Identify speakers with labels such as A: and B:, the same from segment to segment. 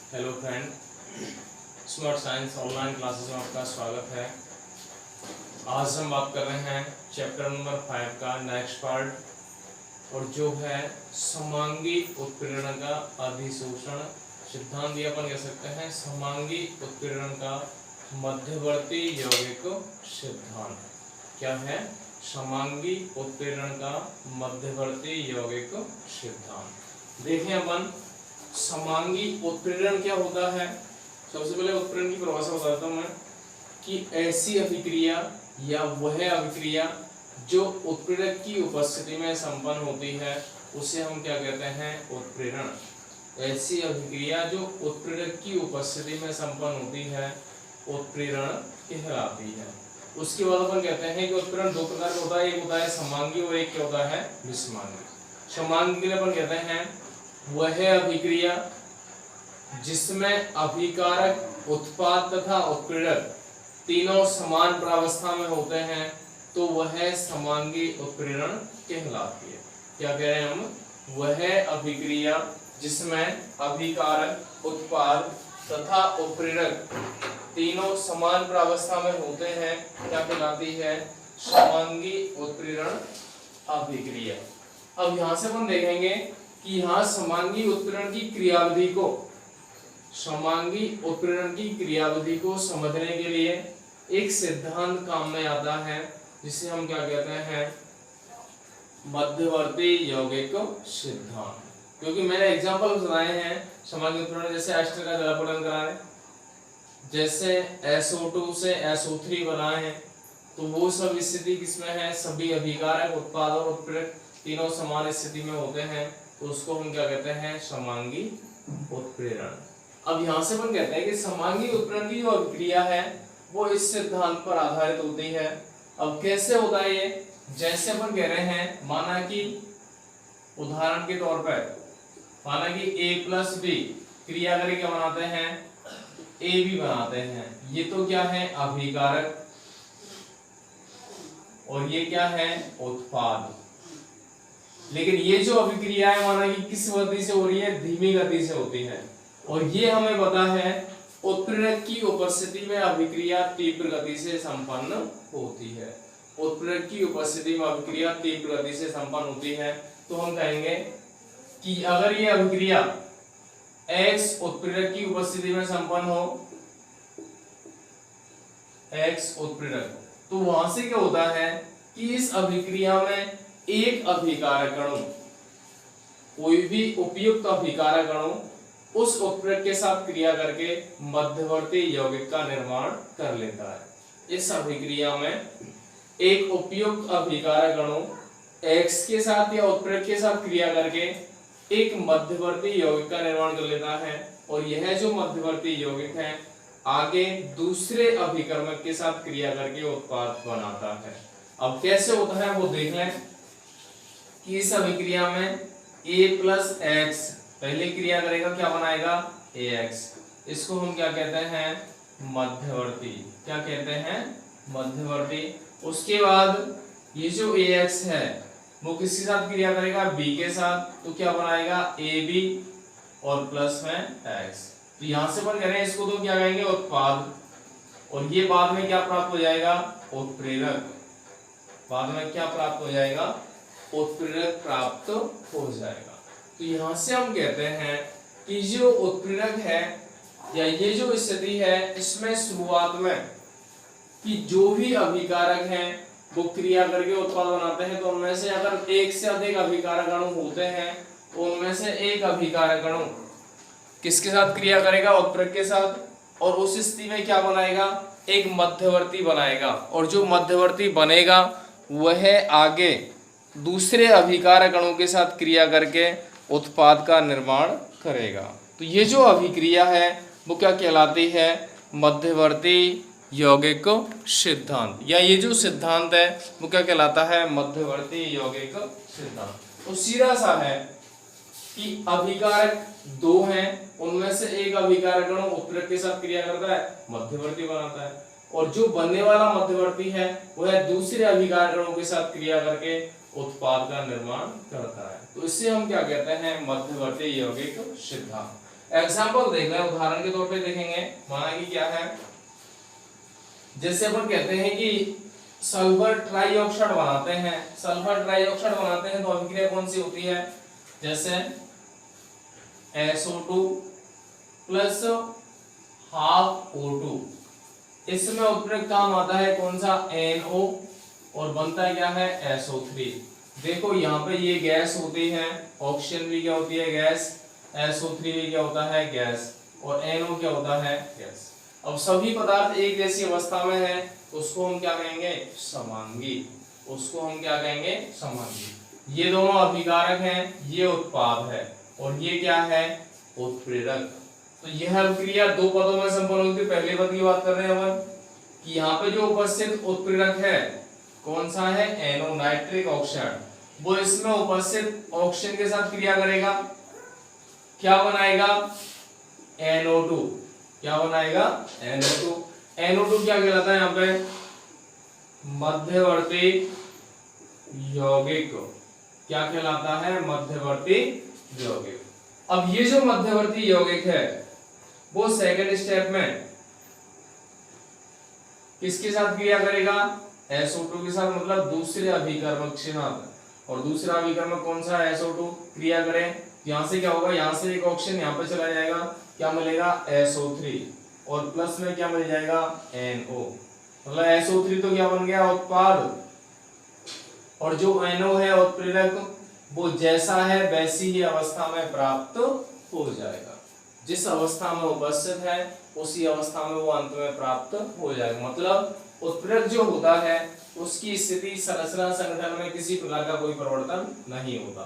A: Hello friend, smart science online classes में आपका स्वागत है। आज हम बात कर रहे हैं चैप्टर नंबर 5 का नेक्स्ट पार्ट, और जो है समांगी उत्पीड़न का अधिशोषण सिद्धांत, ये अपन कह सकते हैं समांगी उत्पीड़न का मध्यवर्ती यौगिक सिद्धांत। क्या है? समांगी उत्पीड़न का मध्यवर्ती यौगिक सिद्धांत। देखें अपन समांगी उत्प्रेरण क्या होता है। सबसे पहले उत्प्रेरण की परिभाषा बताता हूं मैं कि ऐसी अभिक्रिया या वह अभिक्रिया जो उत्प्रेरक की उपस्थिति में संपन्न होती है उसे हम क्या कहते हैं? उत्प्रेरण। ऐसी अभिक्रिया जो उत्प्रेरक की उपस्थिति में संपन्न होती है उत्प्रेरण कहलाती है। उसके बाद अपन कहते हैं कि उत्प्रेरण दो प्रकार का होता है, एक होता है समांगी और एक क्या होता है? विषमांगी। समांगी के लिए अपन कहते हैं वह अभिक्रिया जिसमें अभिकारक, उत्पाद तथा उत्प्रेरक तीनों समान प्रावस्था में होते हैं तो वह समांगी उत्प्रेरण कहलाती है। क्या कह रहे हैं हम? वह अभिक्रिया जिसमें अभिकारक, उत्पाद तथा उत्प्रेरक तीनों समान प्रावस्था में होते हैं क्या कहलाती है? समांगी उत्प्रेरण अभिक्रिया। अब यहां से अपन देखेंगे कि यहाँ समांगी उत्प्रेरण की क्रियाविधि को समझने के लिए एक सिद्धांत काम में आता है जिसे हम क्या कहते हैं? मध्यवर्ती यौगिक सिद्धांत। क्योंकि मैंने एग्जांपल बताए हैं समांगी उत्प्रेरण, जैसे एस्टर का जलापटन कराए, जैसे SO2 से SO3 बनाए, तो वो सब स्थिति किसमें है? सभी अभिकारक, उत्पाद और उत्प्रेरक तीनों समान स्थिति में होते हैं तो उसको हम क्या कहते हैं? समांगी उत्प्रेरण। अब यहां से अपन कहते हैं कि समांगी उत्प्रेरण की जो अभिक्रिया है वो इस सिद्धांत पर आधारित होती है। अब कैसे होता है ये? जैसे अपन कह रहे हैं, माना कि उदाहरण के तौर पर माना कि A+B क्रिया करके क्या बनाते हैं? AB बनाते हैं। ये तो क्या है? अभिकारक, और ये क्या है? उत्पाद। लेकिन ये जो अभिक्रिया है माना कि किस गति से हो रही है? धीमी गति से होती है। और ये हमें पता है उत्प्रेरक की उपस्थिति में अभिक्रिया तीव्र गति से संपन्न होती है। उत्प्रेरक की उपस्थिति में अभिक्रिया तीव्र गति से संपन्न होती है तो हम कहेंगे कि अगर ये अभिक्रिया X उत्प्रेरक की उपस्थिति में संपन्न हो, X उत्प्रेरक, तो वहां से क्या होता है कि इस अभिक्रिया में एक अभिकारक अणु, कोई भी उपयुक्त अभिकारक अणु उस उत्प्रेरक के साथ क्रिया करके मध्यवर्ती यौगिक का निर्माण कर लेता है। इस अभिक्रिया में एक उपयुक्त अभिकारक अणु X के साथ या उत्प्रेरक के साथ क्रिया करके एक मध्यवर्ती यौगिक का निर्माण कर लेता है, और यह जो मध्यवर्ती यौगिक है आगे दूसरे अभिकर्मक के साथ क्रिया करके उत्पाद बनाता है। अब कैसे होता है वो देख लें कि इस अभिक्रिया में A+X पहले क्रिया करेगा, क्या बनाएगा? AX। इसको हम क्या कहते हैं? मध्यवर्ती। क्या कहते हैं? मध्यवर्ती। उसके बाद ये जो AX है वो किसके साथ क्रिया करेगा? B के साथ, तो क्या बनाएगा? AB और प्लस में X। तो यहां से अपन कह रहे हैं इसको तो क्या कहेंगे? उत्पाद। और ये बाद में क्या प्राप्त हो जाएगा? उत्प्रेरक। बाद में क्या प्राप्त हो जाएगा? उत्प्रेरक प्राप्त हो जाएगा। तो यहां से हम कहते हैं कि जो उत्प्रेरक है या ये जो स्थिति है इसमें शुरुआत में कि जो भी अभिकारक हैं वो क्रिया करके उत्पाद बनाते हैं, तो उनमें से अगर एक से अधिक अभिकारक अणु होते हैं तो उनमें से एक अभिकारक अणु किसके साथ क्रिया करेगा? उत्प्रेरक के साथ, और उस स्थिति में क्या बनाएगा? एक मध्यवर्ती बनाएगा, और जो मध्यवर्ती बनेगा वह आगे दूसरे अभिकारक अणु के साथ क्रिया करके उत्पाद का निर्माण करेगा। तो ये जो अभिक्रिया है वो क्या कहलाती है? मध्यवर्ती यौगिक सिद्धांत, या ये जो सिद्धांत है वो क्या कहलाता है? मध्यवर्ती यौगिक सिद्धांत। तो सीधा सा है कि अभिकारक दो हैं, उनमें से एक अभिकारक अणु उत्प्रेरक के साथ क्रिया करता है, मध्यवर्ती बनाता है, और जो बनने वाला मध्यवर्ती है वह दूसरे अभिकारक अणु के साथ क्रिया करके उत्पाद का निर्माण करता है। तो इससे हम क्या कहते हैं? मध्यवर्ती यौगिक सिद्धांत। एग्जाम्पल देख रहे हैं, उदाहरण के तौर पे देखेंगे। माना कि क्या है, जैसे अपन कहते हैं कि सल्फर ट्राइऑक्साइड बनाते हैं, सल्फर ट्राइऑक्साइड बनाते हैं तो अभिक्रिया कौन सी होती है, जैसे SO2 प्लस हाफ O2, इसमें उत्प्रेरक काम आता है कौन सा, NO, और बनता है क्या है, SO3। देखो यहाँ पे ये गैस होती है, ऑक्सीजन भी क्या होती है, गैस, SO3 भी क्या होता है, गैस, और NO क्या होता है, गैस। अब सभी पदार्थ एक जैसी अवस्था में है, उसको हम क्या कहेंगे, समांगी, उसको हम क्या कहेंगे, समांगी। ये दोनों अभिकारक हैं, ये उत्पाद है, और ये क्या है, उत्प्रेरक। तो यह अभिक्रिया दो पदों में संपन्न होती है। पहले पद की बात कर रहे हैं अपन कि यहाँ पे जो उपस्थित उत्प्रेरक है कौन सा है, NO, नाइट्रिक ऑक्साइड, वो इसमें उपस्थित ऑक्सीजन के साथ क्रिया करेगा, क्या बनाएगा, NO2, क्या बनाएगा, NO2। NO2 क्या कहलाता है यहाँ पे, मध्यवर्ती यौगिक, क्या कहलाता है, मध्यवर्ती यौगिक। अब ये जो मध्यवर्ती यौगिक है वो सेकंड स्टेप में किसके साथ क्रिया करेगा, SO2 के साथ, मतलब दूसरे अभिकर्मक के साथ। और दूसरा अभिकर्मक कौन सा है, SO2 क्रिया करें, यहाँ से क्या होगा, यहाँ से एक ऑक्सीजन यहाँ पे चला जाएगा, क्या मिलेगा, SO3, और प्लस में क्या मिल जाएगा, NO, मतलब SO3 तो क्या बन गया, उत्पाद, और जो NO है उत्प्रेरक, वो जैसा है वैसी ही अवस्था में प्राप्त हो जाएगा। जिस अवस्था में उपस्थित है उसी अवस्था में वो अंत में प्राप्त हो जाएगा। मतलब उत्प्रेरक जो होता है उसकी स्थिति, संरचना, संगठन में किसी प्रकार का कोई परिवर्तन नहीं होता।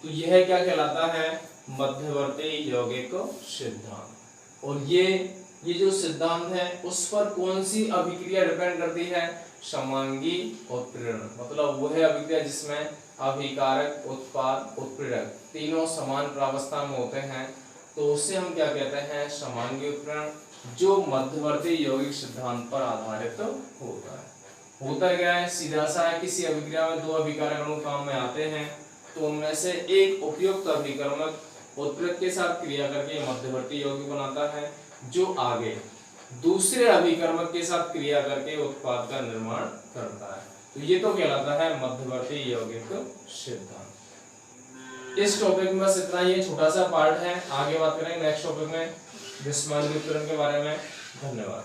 A: तो यह क्या कहलाता है, मध्यवर्ती यौगिक सिद्धांत। और ये जो सिद्धांत है उस पर कौन सी अभिक्रिया डिपेंड करती है, समांगी उत्प्रेरण, मतलब वह अभिक्रिया जिसमें अभिकारक, उत्पाद, उत्प्रेरक तीनों समान प्रावस्था में होते हैं, तो उसे हम क्या कहते हैं, समांगी उत्प्रेरण, जो मध्यवर्ती यौगिक सिद्धांत पर आधारित होता है। होता क्या है, सीधा सा है, किसी अभिक्रिया में दो अभिकारक अणु काम में आते हैं, तो उनमें से एक उपयुक्त अभिकर्मक उत्प्रेरक के साथ क्रिया करके मध्यवर्ती यौगिक बनाता है, जो आगे दूसरे अभिकर्मक के साथ क्रिया करके उत्पाद का निर्माण करता है। तो ये तो कहलाता है मध्यवर्ती यौगिक सिद्धांत। इस टॉपिक में बस इतना ही, छोटा सा पार्ट है, आगे बात करेंगे नेक्स्ट टॉपिक में विस्मयादित्य के बारे में। धन्यवाद।